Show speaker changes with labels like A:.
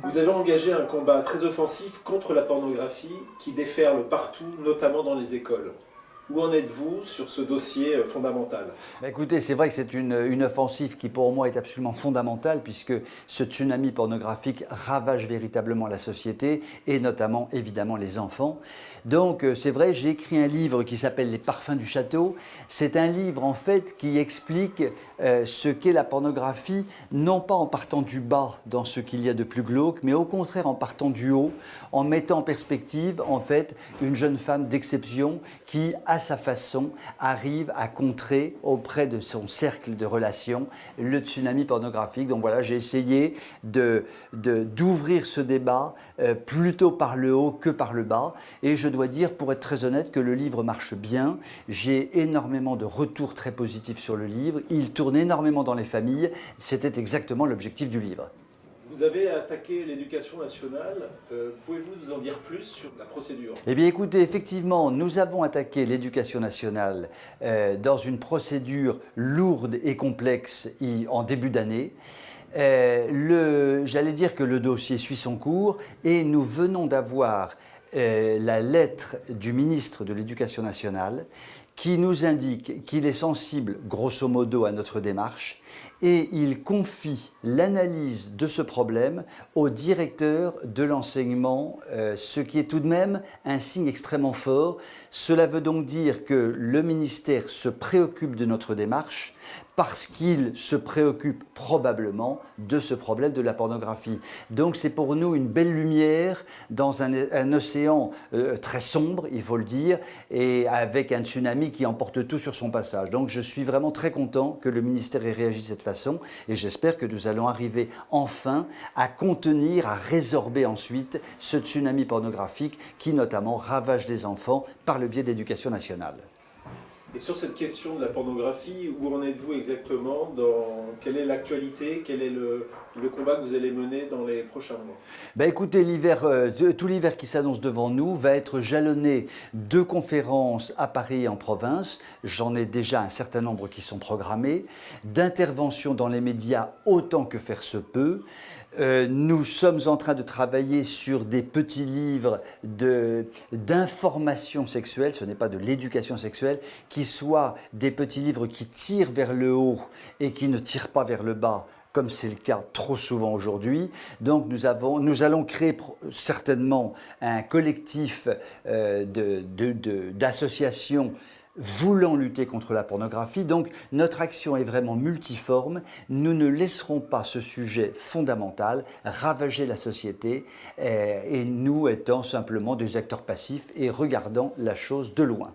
A: Vous avez engagé un combat très offensif contre la pornographie qui déferle partout, notamment dans les écoles. Où en êtes-vous sur ce dossier fondamental?
B: Bah, écoutez, c'est vrai que c'est une offensive qui pour moi est absolument fondamentale puisque ce tsunami pornographique ravage véritablement la société et notamment évidemment les enfants. Donc c'est vrai, j'ai écrit un livre qui s'appelle Les parfums du château. C'est un livre en fait qui explique ce qu'est la pornographie, non pas en partant du bas dans ce qu'il y a de plus glauque, mais au contraire en partant du haut, en mettant en perspective en fait une jeune femme d'exception qui à sa façon arrive à contrer auprès de son cercle de relations le tsunami pornographique. Donc voilà, j'ai essayé d'ouvrir ce débat plutôt par le haut que par le bas. Et je dois dire, pour être très honnête, que le livre marche bien. J'ai énormément de retours très positifs sur le livre. Il tourne énormément dans les familles. C'était exactement l'objectif du livre.
A: Vous avez attaqué l'éducation nationale. Pouvez-vous nous en dire plus sur la procédure?
B: Eh bien écoutez, effectivement, nous avons attaqué l'éducation nationale dans une procédure lourde et complexe en début d'année. J'allais dire que le dossier suit son cours et nous venons d'avoir la lettre du ministre de l'Éducation nationale qui nous indique qu'il est sensible grosso modo à notre démarche et il confie l'analyse de ce problème au directeur de l'enseignement, ce qui est tout de même un signe extrêmement fort. Cela veut donc dire que le ministère se préoccupe de notre démarche parce qu'il se préoccupe probablement de ce problème de la pornographie. Donc c'est pour nous une belle lumière dans un océan très sombre, il faut le dire, et avec un tsunami qui emporte tout sur son passage. Donc je suis vraiment très content que le ministère ait réagi de cette façon et j'espère que nous allons arriver enfin à contenir, à résorber ensuite ce tsunami pornographique qui notamment ravage des enfants par le biais de l'éducation nationale.
A: Et sur cette question de la pornographie, où en êtes-vous exactement? Quelle est l'actualité? Quel est le combat que vous allez mener dans les prochains mois?
B: Ben écoutez, tout l'hiver qui s'annonce devant nous va être jalonné de conférences à Paris et en province. J'en ai déjà un certain nombre qui sont programmées, d'interventions dans les médias autant que faire se peut. Nous sommes en train de travailler sur des petits livres d'information sexuelle, ce n'est pas de l'éducation sexuelle, qui soient des petits livres qui tirent vers le haut et qui ne tirent pas vers le bas, comme c'est le cas trop souvent aujourd'hui. Donc nous allons créer certainement un collectif d'associations voulant lutter contre la pornographie. Donc notre action est vraiment multiforme. Nous ne laisserons pas ce sujet fondamental ravager la société et nous étant simplement des acteurs passifs et regardant la chose de loin.